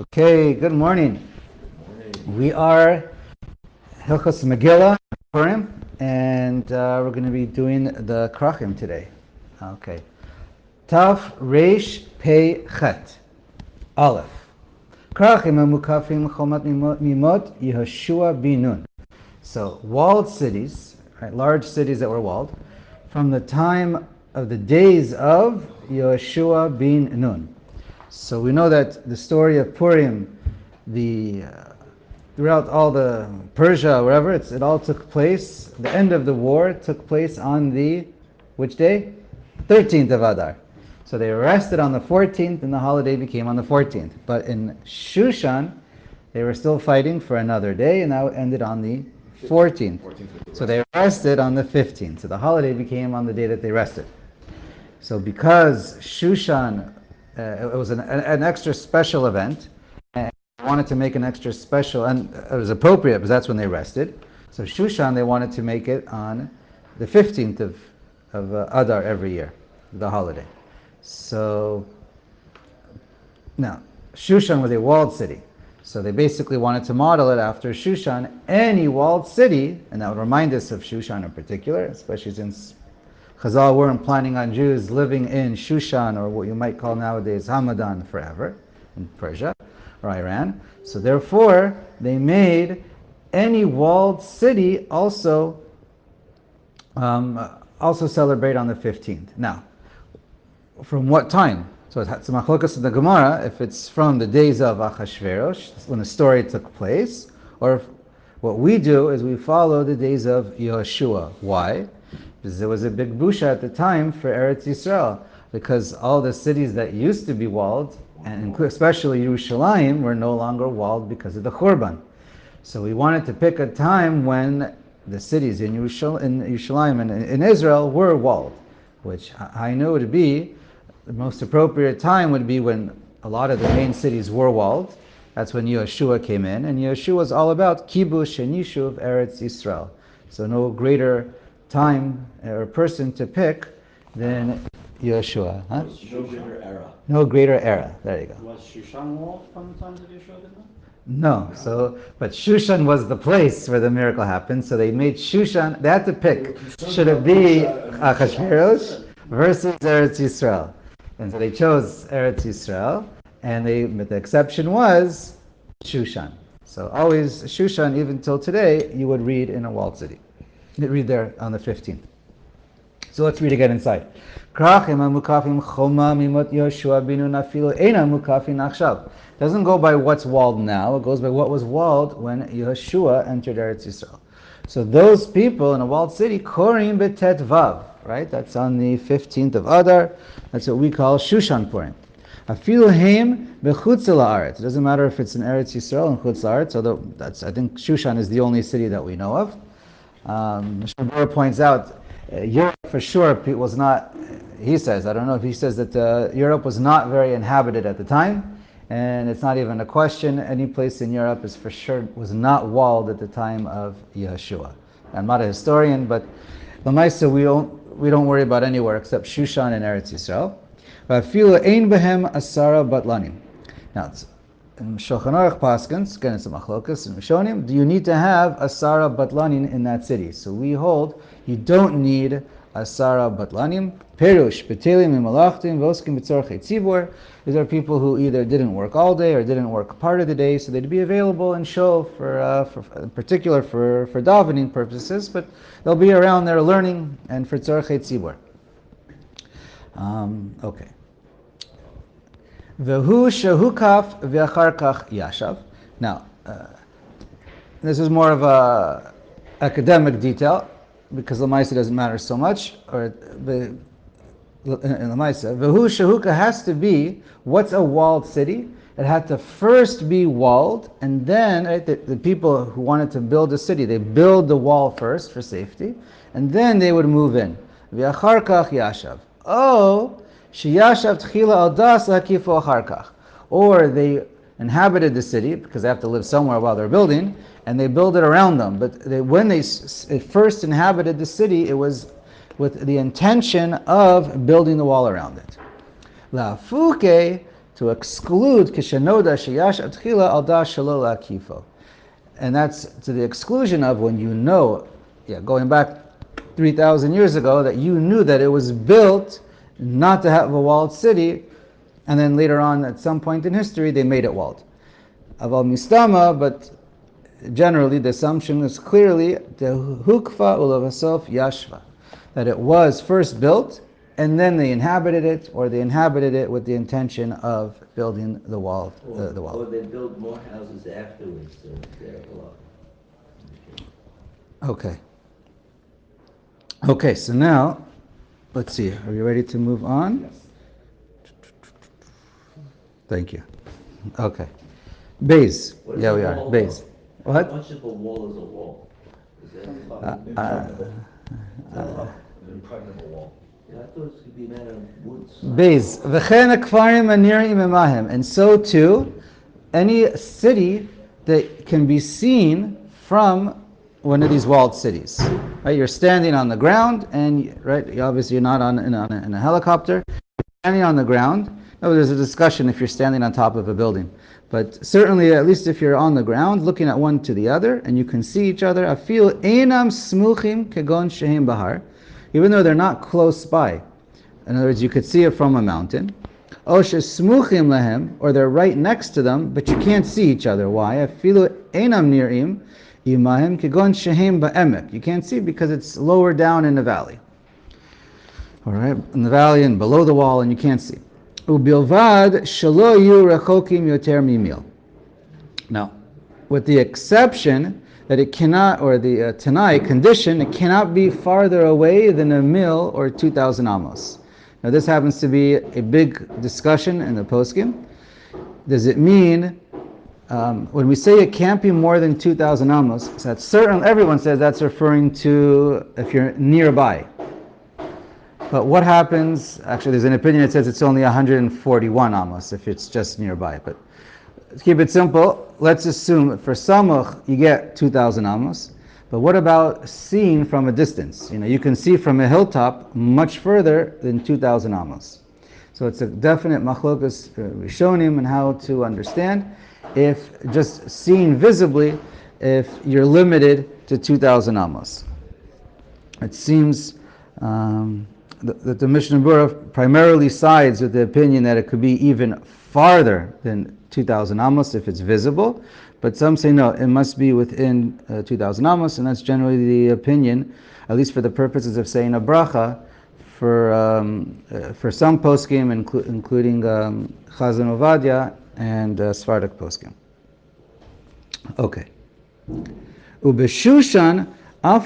Okay, good morning. We are Hilchos Megillah, Purim, and we're going to be doing the Krachim today. Okay. Taf Reish Pei Chet. Aleph. Krachim Amukafim Chomat Mimot Yehoshua Binun. So, walled cities, right, large cities that were walled, from the time of the days of Yehoshua bin Nun. So we know that the story of Purim, the throughout all the Persia, wherever it all took place. The end of the war took place on the which day? 13th of Adar. So they rested on the 14th, and the holiday became on the 14th. But in Shushan, they were still fighting for another day, and that ended on the 14th. So they rested on the 15th. So the holiday became on the day that they rested. So because Shushan, it was an extra special event, and they wanted to make an extra special, and it was appropriate because that's when they rested. So Shushan, they wanted to make it on the 15th of Adar every year, the holiday. So now, Shushan was a walled city. So they basically wanted to model it after Shushan. Any walled city, and that would remind us of Shushan in particular, especially since Chazal weren't planning on Jews living in Shushan, or what you might call nowadays Hamadan, forever in Persia or Iran. So therefore, they made any walled city also celebrate on the 15th. Now, from what time? So it's machlokas in the Gemara if it's from the days of Achashverosh, when the story took place, or what we do is we follow the days of Yehoshua. Why? Because there was a big busha at the time for Eretz Yisrael, because all the cities that used to be walled, and especially Yerushalayim, were no longer walled because of the Churban. So we wanted to pick a time when the cities in Yerushalayim and in Israel were walled, which I know would be the most appropriate time would be when a lot of the main cities were walled. That's when Yehoshua came in, and Yehoshua is all about kibush and yishuv Eretz Yisrael. So no greater time or person to pick than Yehoshua. Huh? No greater era. No greater era. There you go. Was Shushan walled from the times of Yeshua? No. So, but Shushan was the place where the miracle happened. So they made Shushan. They had to pick. Should it be Achashverosh versus Eretz Yisrael? And so they chose Eretz Yisrael, but the exception was Shushan. So always Shushan, even till today, you would read in a walled city. You'd read there on the 15th. So let's read again inside. Doesn't go by what's walled now. It goes by what was walled when Yehoshua entered Eretz Yisrael. So those people in a walled city, Korim betet vav, right? That's on the 15th of Adar. That's what we call Shushan Purim. Afilu heim bechutz la'aretz. It doesn't matter if it's in Eretz Yisrael and chutz la'aretz, although I think Shushan is the only city that we know of. Shabur points out Europe for sure was not, he says, I don't know if he says that Europe was not very inhabited at the time, and it's not even a question. Any place in Europe is for sure was not walled at the time of Yehoshua. I'm not a historian, but Lamaisa, we don't worry about anywhere except Shushan and Eretz Yisrael. Ein behem asara batlanim. Now, in Shulchan Aruch Paskins, again it's a machlokas and Rishonim, do you need to have asara batlanim in that city? So we hold you don't need asara batlanim. Perush betelim imalachtim voskim b'tzorchei tzibur. These are people who either didn't work all day or didn't work part of the day, so they'd be available and show for in particular for davening purposes, but they'll be around there learning and for tzorchei tzibur. Okay. Vehu shehukaf ve'achar kach yashav. Now, this is more of a academic detail because Lamaisa doesn't matter so much. Or in Lamaisa, Vehu shehuka has to be what's a walled city. It had to first be walled, and then right, the people who wanted to build a city, they build the wall first for safety, and then they would move in. Ve'achar kach yashav. Oh. Sheyashav tchila al das lakifu achar kach. Or they inhabited the city because they have to live somewhere while they're building, and they build it around them. But when they first inhabited the city, it was with the intention of building the wall around it. La fuke to exclude Kishanoda Sheyash Atchila Alda Shalola Kifo. And that's to the exclusion of when you know, going back 3,000 years ago, that you knew that it was built not to have a walled city, and then later on, at some point in history, they made it walled. Aval Mistama, but generally the assumption is clearly the Hukfa Ulavasof Yashva, that it was first built, and then they inhabited it, or they inhabited it with the intention of building the wall. The wall. Or they built more houses afterwards. Okay. Okay, so now, let's see. Are you ready to move on? Yes. Thank you. Okay. Bays. What is Yeah, a we are. wall, Bays. though? What? How much of a wall is a wall? Is that An impregnable wall. yeah, I thought it could be made of woods. Bays. V'chen akfarim anirim imahim. And so too, any city that can be seen from one of these walled cities. Right? You're standing on the ground, and obviously you're not in a helicopter. You're standing on the ground. No, there's a discussion if you're standing on top of a building. But certainly, at least if you're on the ground, looking at one to the other, and you can see each other, afil einam smuchim kegon shehem bahar, even though they're not close by. In other words, you could see it from a mountain. O smuchim lahem, or they're right next to them, but you can't see each other. Why? Afilu einam nirim imahem kegon shehem ba'emek. You can't see because it's lower down in the valley. All right, in the valley and below the wall, and you can't see. Ubilvad shelo yu rechokim yoter mimil. Now, with the exception that it cannot, or the Tanai condition, it cannot be farther away than a mil or 2,000 amos. Now, this happens to be a big discussion in the poskim. Does it mean when we say it can't be more than 2,000 amos? So that's certain. Everyone says that's referring to if you're nearby. But what happens, actually there's an opinion that says it's only 141 amos if it's just nearby. But to keep it simple, let's assume for Samuch you get 2,000 amos. But what about seeing from a distance? You can see from a hilltop much further than 2,000 amos. So it's a definite machlokas rishonim and how to understand if just seeing visibly, if you're limited to 2,000 amos. It seems that the Mishnah Berurah primarily sides with the opinion that it could be even farther than 2,000 amos if it's visible, but some say no, it must be within 2,000 amos, and that's generally the opinion, at least for the purposes of saying a bracha, for some poskim, including Chazon Ovadia and Sephardic poskim. Okay. Ubeshushan. Now, of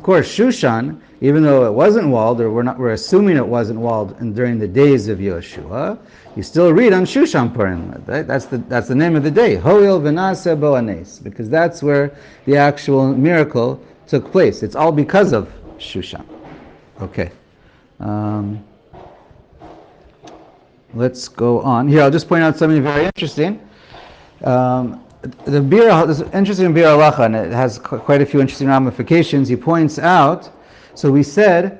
course, Shushan, even though it wasn't walled, or we're assuming it wasn't walled during the days of Yehoshua, you still read on Shushan Purim. Right? That's the name of the day, Hoil V'naseh Bo Hanes, because that's where the actual miracle took place. It's all because of Shushan. Okay. Let's go on. Here, I'll just point out something very interesting. This is interesting Bir Halacha, and it has quite a few interesting ramifications. He points out, so we said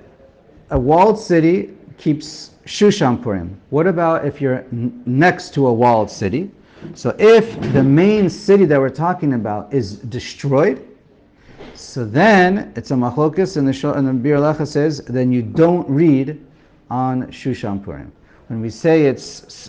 a walled city keeps Shushan Purim. What about if you're next to a walled city? So if the main city that we're talking about is destroyed, so then it's a machlokas, and the Bir Halacha says, then you don't read on Shushan Purim. When we say it's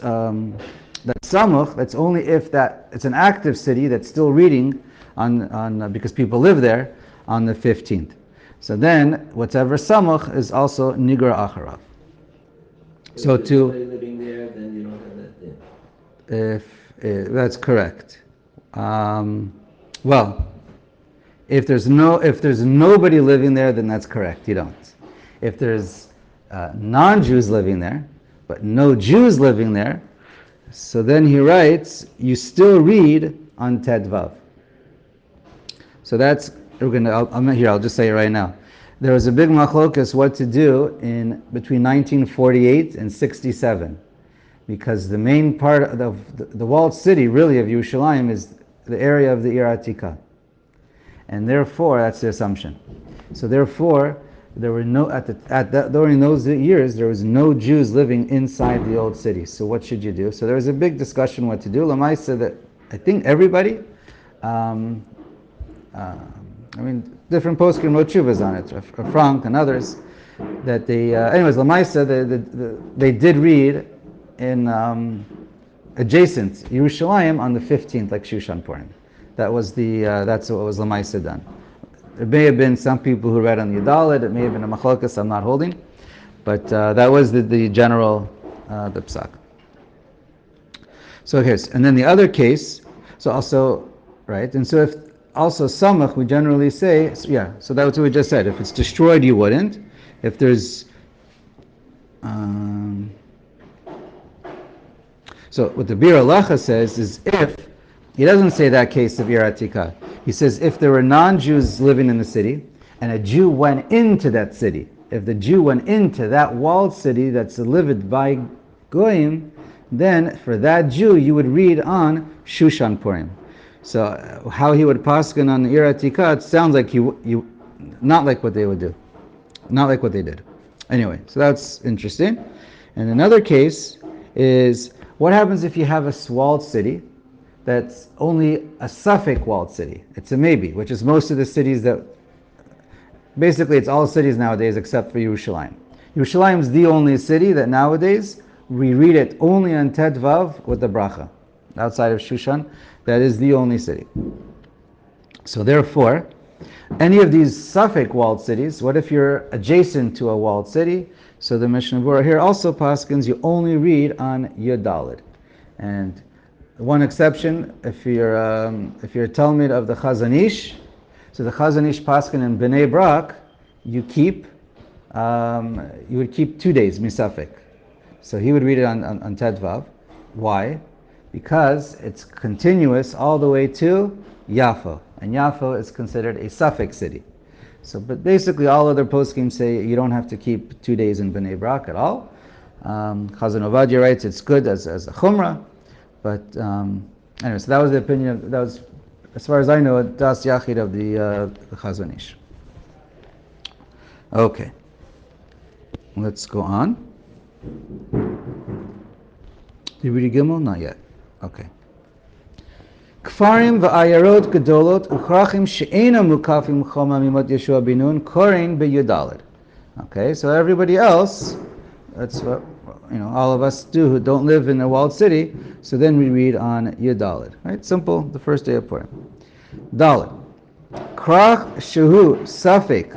that samuch, that's only if that it's an active city that's still reading on because people live there on the 15th. So then whatever samuch is also nigra acharav. So if to living there, then you don't have that thing. if that's correct. Well, if there's nobody living there, then that's correct. You don't. If there's non-Jews living there, but no Jews living there, so then he writes, you still read on Tedvav. So that's, I'll just say it right now. There was a big machlokas what to do between 1948 and 67. Because the main part of the walled city, really, of Yerushalayim is the area of the Ir Atikah. And therefore, that's the assumption. So therefore, there were no during those years there was no Jews living inside the old city. So what should you do? So there was a big discussion what to do. Lamai said that I think everybody, um, different poskim wrote tshuvas on it, Frank and others, that they anyways Lamai said that they did read in adjacent Yerushalayim on the 15th, like Shushan Purim. That was that's what was Lamai said done. There may have been some people who read on the Yudalid. It may have been a machlokas I'm not holding, but that was the general the psak. So here's, and then the other case. So also, right, and so if also samach, we generally say, so so that's what we just said. If it's destroyed, you wouldn't. If there's so what the Bir Halacha says is if he doesn't say that case of Ir Atikah. He says if there were non-Jews living in the city and a Jew went into that city, if the Jew went into that walled city that's lived by Goyim, then for that Jew you would read on Shushan Purim. So how he would paskin on Ir Atikah, it sounds like you not like what they would do, not like what they did. Anyway, so that's interesting. And another case is what happens if you have a walled city that's only a suffix walled city. It's a maybe, which is most of the cities that, basically it's all cities nowadays except for Yerushalayim. Yerushalayim is the only city that nowadays we read it only on Tet Vav with the bracha. Outside of Shushan, that is the only city. So therefore, any of these suffix walled cities, what if you're adjacent to a walled city? So the Mishnah Berurah here also paskins, you only read on Yudalid. And one exception, if you're Talmid of the Chazon Ish, so the Chazon Ish paskin in Bnei Brak, you would keep 2 days misafik. So he would read it on Tet Vav. Why? Because it's continuous all the way to Yafo, and Yafo is considered a suffix city. So, but basically all other poskim say you don't have to keep 2 days in Bnei Brak at all. Chazon Ovadia writes it's good as a chumrah. But anyway, so that was the opinion. That was, as far as I know, Das Yachid of the Chazon Ish. Okay, let's go on. Did you read Gimel? Not yet. Okay. Kfarim v'ayarot gedolot uchrachim she'ena mukafim choma mimot Yeshua binun korin beyudalid. Okay, so everybody else, that's what all of us do who don't live in a walled city. So then we read on Yudalid, right? Simple, the first day of Purim. Dalid. Krach shehu safik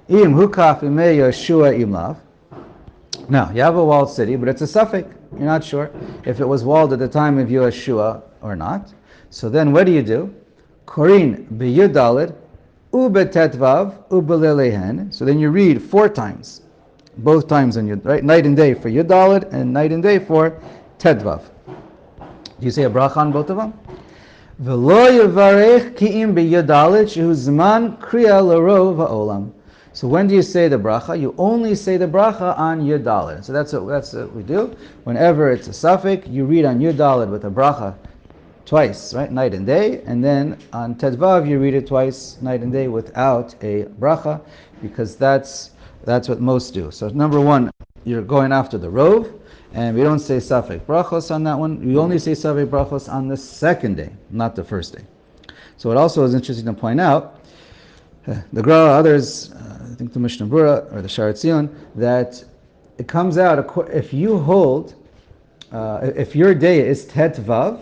im hukaf imei Yehoshua imlav. Now, you have a walled city, but it's a suffix. You're not sure if it was walled at the time of Yehoshua or not. So then what do? Korin b'Yudalid ubetetvav ubelelehen. So then you read 4 times. Both times on Yud, right? Night and day for Yudalid and night and day for Tetvav. Do you say a bracha on both of them? V'lo yivarech ki'im b'Yudalid shehu zman kriya l'rov ha'olam. So when do you say the bracha? You only say the bracha on Yudalid. So that's what we do. Whenever it's a suffix, you read on Yudalid with a bracha twice, right? Night and day. And then on Tetvav, you read it twice, night and day, without a bracha, because that's what most do. So number one, you're going after the rov, and we don't say suffix brachos on that one. We only say suffix brachos on the second day, not the first day. So it also is interesting to point out, the Gra, others, I think the Mishnah Berurah or the Sha'ar Tzion, that it comes out if you hold, if your day is Tet Vav,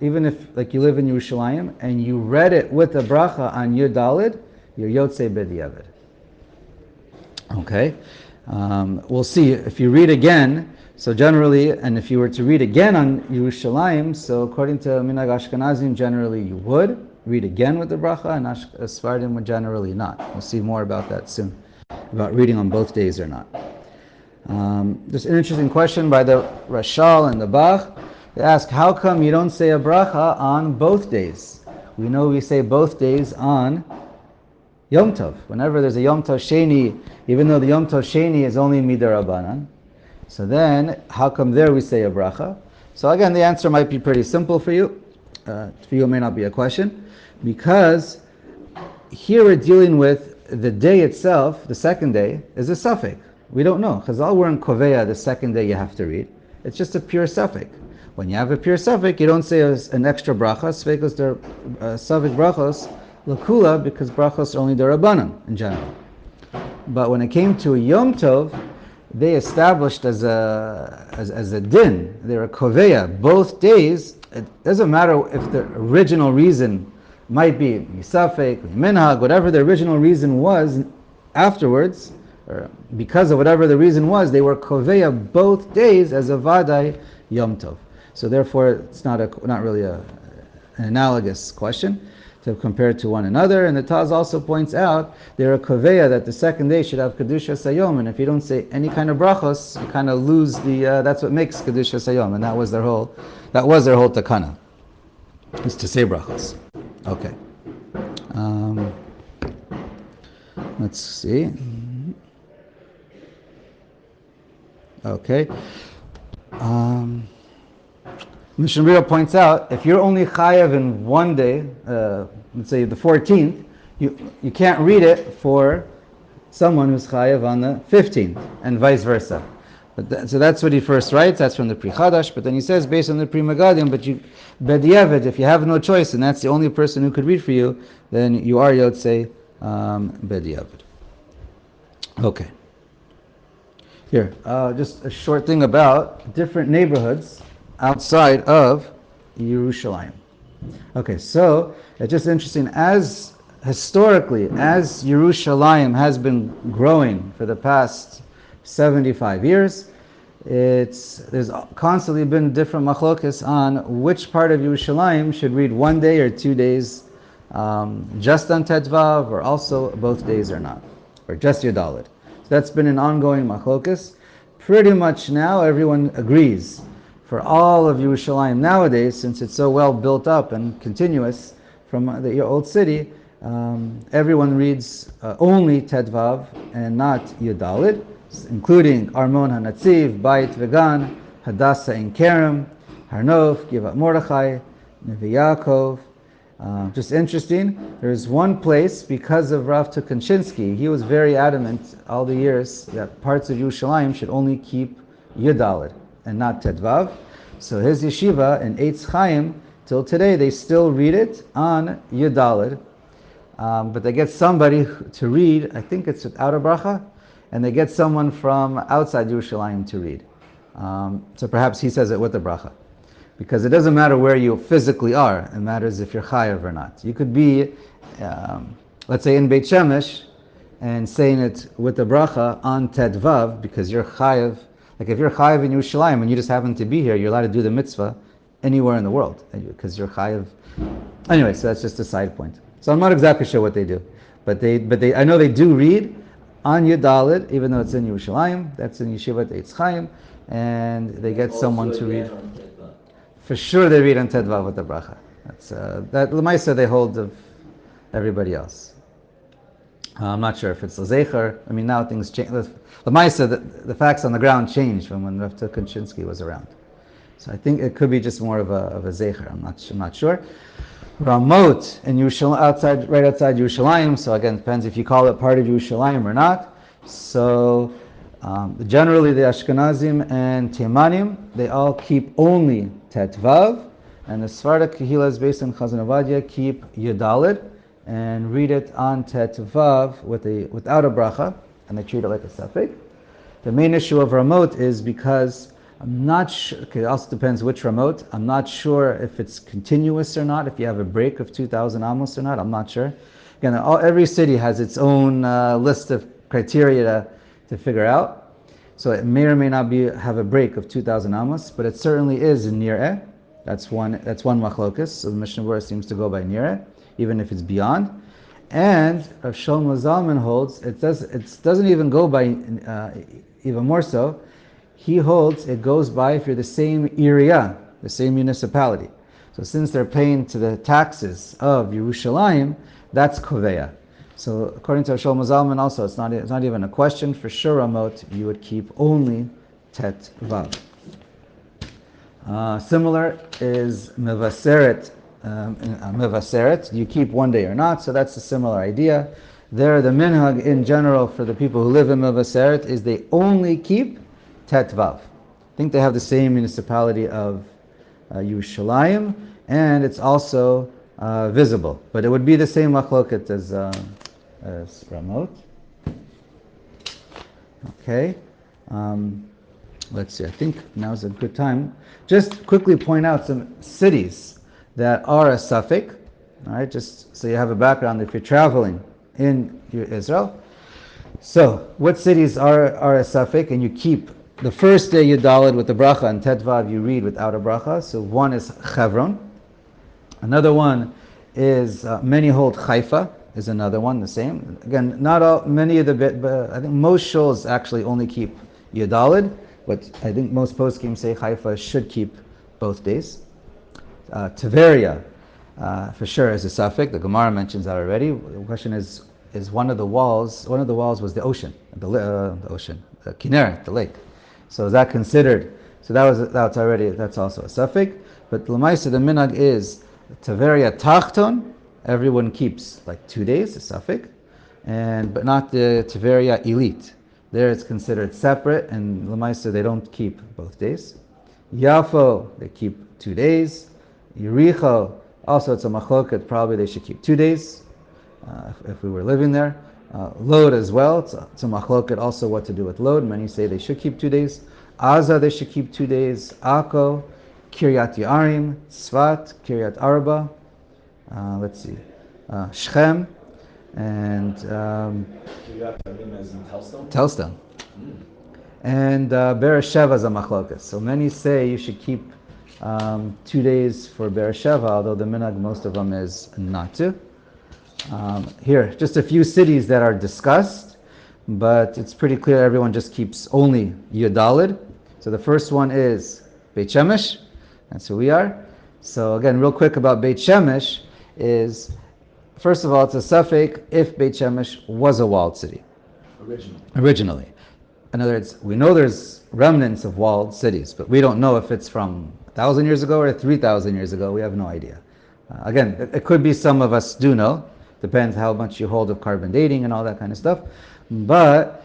even if like you live in Yerushalayim and you read it with a bracha on Yudalid, you're Yotzei B'diavad. Okay, we'll see if you read again. So generally, and if you were to read again on Yerushalayim, so according to Minhag Ashkenazim, generally you would read again with the bracha, and Sfardim would generally not. We'll see more about that soon, about reading on both days or not. There's an interesting question by the Rashal and the Bach. They ask, how come you don't say a bracha on both days? We know we say both days on Yom Tov. Whenever there's a Yom Tov Sheni, even though the Yom Tov Sheni is only Midarabanan, so then how come there we say a bracha? So again, the answer might be pretty simple for you. For you it may not be a question, because here we're dealing with the day itself, the second day, is a suffix. We don't know. Chazal weren't koveya the second day you have to read. It's just a pure suffix. When you have a pure suffix, you don't say an extra bracha. Sveikos der suffix brachos lakula, because brachos are only derabanan in general. But when it came to Yom Tov, they established as a din. They were koveya both days. It doesn't matter if the original reason might be misafek, minhag, whatever the original reason was afterwards, or because of whatever the reason was, they were koveya both days as a vaday Yom Tov. So therefore, it's not really an analogous question to compare to one another. And the Taz also points out they're a koveya that the second day should have kedusha sayom, and if you don't say any kind of brachos, you kind of lose the. That's what makes kedusha sayom, and that was their whole takana, is to say brachos. Okay. Let's see. Okay. Mishnah Berurah points out, if you're only chayav in one day, let's say the 14th, you can't read it for someone who's chayav on the 15th, and vice versa. So that's what he first writes. That's from the Pri Chadash. But then he says, based on the Pri Megadim, but you bediavad, if you have no choice, and that's the only person who could read for you, then you are yotzei bediavad. Okay. Here, just a short thing about different neighborhoods outside of Yerushalayim. Okay, so it's just interesting, as historically, as Yerushalayim has been growing for the past 75 years, there's constantly been different machlokes on which part of Yerushalayim should read one day or 2 days just on Tedvav, or also both days or not, or just Yudalid. So that's been an ongoing machlokes. Pretty much now everyone agrees. For all of Yerushalayim nowadays, since it's so well built up and continuous from the old city, everyone reads only Tedvav and not Yudalid, including Armon HaNatziv, Beit Vegan, Hadassah in Kerem, Harnof, Givat Mordechai, Nevi Yaakov. Just interesting, there's one place, because of Rav Tukachinsky, he was very adamant all the years that parts of Yerushalayim should only keep Yudalid and not Tedvav. So his yeshiva in Orach Chaim, till today, they still read it on Yudalid. But they get somebody to read, I think it's without a bracha, and they get someone from outside Yerushalayim to read. So perhaps he says it with a bracha. Because it doesn't matter where you physically are, it matters if you're chayav or not. You could be, let's say in Beit Shemesh, and saying it with a bracha on Tedvav, because you're chayav. Like if you're chayav in Yerushalayim and you just happen to be here, you're allowed to do the mitzvah anywhere in the world, because you're chayav. Anyway, so that's just a side point. So I'm not exactly sure what they do, but they I know they do read on Yudalid, even though it's in Yerushalayim. That's in Yeshivat Orach Chaim, and they get someone to read. For sure, they read on Tedvav with the bracha. That's that L'maisa they hold of everybody else. I'm not sure if it's L'zecher. I mean, now things change. L'maisa, the facts on the ground changed from when Rav Tukachinsky was around. So I think it could be just more of a zecher. I'm not sure. Ramot in Yerushalayim, right outside Yerushalayim. So again, depends if you call it part of Yerushalayim or not. So generally, the Ashkenazim and Teimanim, they all keep only Tetvav, and the Sephardic Kehillas based in Chazon Ovadia keep Yudalid and read it on Tetvav without a bracha, and they treat it like a suffix. The main issue of Ramot is because I'm not sure, it also depends which Ramot, I'm not sure if it's continuous or not, if you have a break of 2,000 amos or not, I'm not sure. Again, every city has its own list of criteria to figure out. So it may or may not have a break of 2,000 amos, but it certainly is in nireh. That's one machlokus. So the Mishnah Berurah seems to go by nireh, even if it's beyond. And Rav Shlomo Zalman holds it doesn't even go by even more so. He holds it goes by if you're the same area, the same municipality. So since they're paying to the taxes of Yerushalayim, that's koveya. So according to Shlomo Zalman also, it's not even a question. For sure, Ramot, you would keep only Tet Vav. Similar is Mevaseret. You keep one day or not, so that's a similar idea. There, the minhag in general for the people who live in Mevaseret is they only keep Tet Vav. I think they have the same municipality of Yerushalayim, and it's also visible. But it would be the same machloket as Ramot. Okay. Let's see. I think now's a good time. Just quickly point out some cities that are a suffix. All right, just so you have a background if you're traveling in Israel. So, what cities are a suffix, and you keep the first day you daled with the bracha, and Tetvav you read without a bracha. So one is Chevron. Another one is many hold Haifa is another one, the same. Again, not all, many of the bit, but I think most shuls actually only keep Yudalid, but I think most poskim say Haifa should keep both days. Tveria, for sure, is a suffix. The Gemara mentions that already. The question is one of the walls was the ocean, the Kinneret, the lake. So is that considered? So that's also a suffix. But L'maisa, the minhag is Tveria Tachton, everyone keeps like 2 days, a suffix, but not the Tveria Elite. There it's considered separate, and L'maisa they don't keep both days. Yafo, they keep 2 days. Yericho, also it's a machloket, probably they should keep 2 days if we were living there. Lod as well, it's a machloket also what to do with Lod. Many say they should keep 2 days. Aza, they should keep 2 days. Akko, Kiryat Yarim, Tzfat, Kiryat Arba, let's see, Shechem, and Telstone. And Beersheva is a machlokas. So many say you should keep 2 days for Beersheva, although the minhag, most of them is not to. Here, just a few cities that are discussed, but it's pretty clear everyone just keeps only Yudalid. So the first one is Beit Shemesh. That's who we are. So again, real quick about Beit Shemesh is, first of all, it's a suffix if Beit Shemesh was a walled city. Originally. In other words, we know there's remnants of walled cities, but we don't know if it's from 1,000 years ago or 3,000 years ago. We have no idea. Again, it could be some of us do know. Depends how much you hold of carbon dating and all that kind of stuff. But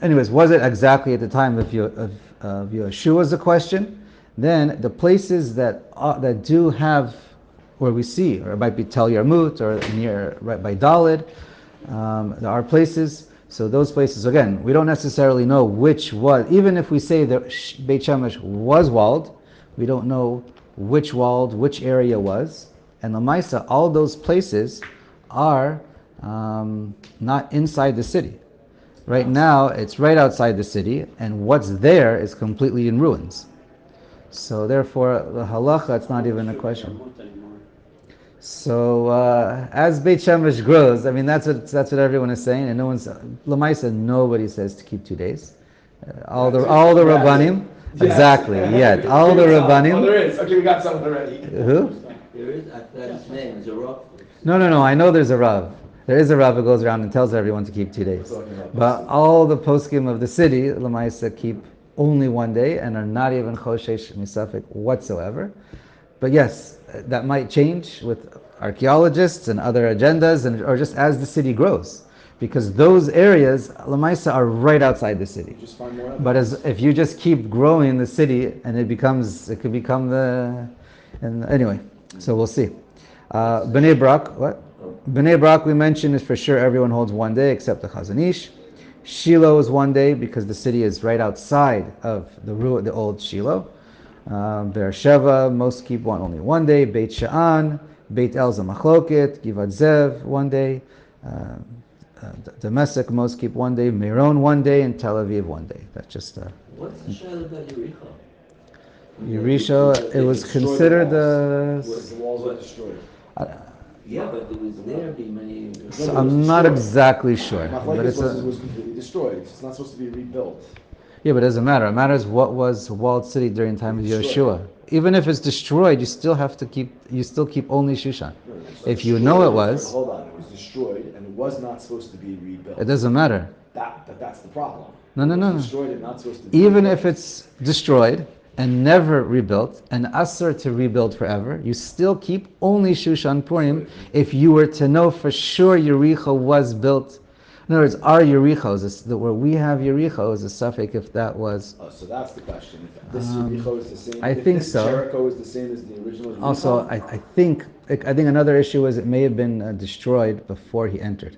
anyways, was it exactly at the time of Yehoshua is the question? Then the places that do have, where we see, or it might be Tel Yarmut or near right by Dalid, there are places. So those places, again, we don't necessarily know which was. Even if we say that Beit Shemesh was walled, we don't know which area was. And Lamaisa, all those places are not inside the city. Right now, it's right outside the city, and what's there is completely in ruins. So therefore, the halacha, it's not even a question. So as Beit Shemesh grows, I mean that's what everyone is saying, and no one's Lamaisa. Nobody says to keep 2 days. All the rabbanim, exactly. Yeah, all the rabbanim. Oh, there is. Okay, we got someone already. Who? There is, I forgot his name, is Aruch. No. I know there's a Rav. There is a Rav who goes around and tells everyone to keep 2 days. But all the poskim of the city, Lamaisa, keep only 1 day and are not even choshesh misafik whatsoever. But yes, that might change with archaeologists and other agendas, or just as the city grows. Because those areas, Lamaisa, are right outside the city. Just find more But if you just keep growing the city, and it could become anyway, so we'll see. Bnei Brak, what? Bnei Brak, we mentioned, is for sure everyone holds 1 day except the Chazon Ish. Shiloh is 1 day because the city is right outside of the old Shiloh. Beersheva, most keep only 1 day. Beit Sha'an, Beit Elza Machloket, Givat Zev 1 day. Damascus, most keep 1 day. Meron 1 day, and Tel Aviv 1 day. That's just What's the shayla about Yericho? Yerisha. It was considered the walls were destroyed. Yeah, but it was there many. So I'm not exactly sure, Not but like it's it was completely destroyed. It's not supposed to be rebuilt. yeah, but it doesn't matter. It matters what was walled city during the time of Yehoshua. Even if it's destroyed, you still keep only Shushan. If you know it was, Hold on, it was destroyed and it was not supposed to be rebuilt. it doesn't matter. But that's the problem. No. It was destroyed and not supposed to be Even rebuilt. if it's destroyed and never rebuilt, and asur to rebuild forever, you still keep only Shushan Purim if you were to know for sure Yericho was built. In other words, our Yericho, where we have Yericho, is a suffix if that was. Oh, so that's the question. If this Yericho is the same, I if think this so. Jericho is the same as the original Yericho? Also, I think another issue is it may have been destroyed before he entered.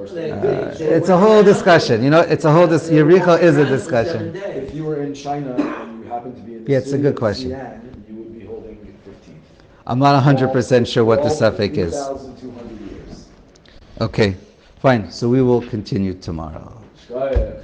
It's a whole discussion. It's a whole. Yericho is a discussion. If you were in China and you happened to be in the Yeah, it's a city good of question. Xi'an, you would be holding 15th. I'm not 100% sure what the suffix is. 3,200 years. Okay, fine. So we will continue tomorrow. Shkaya.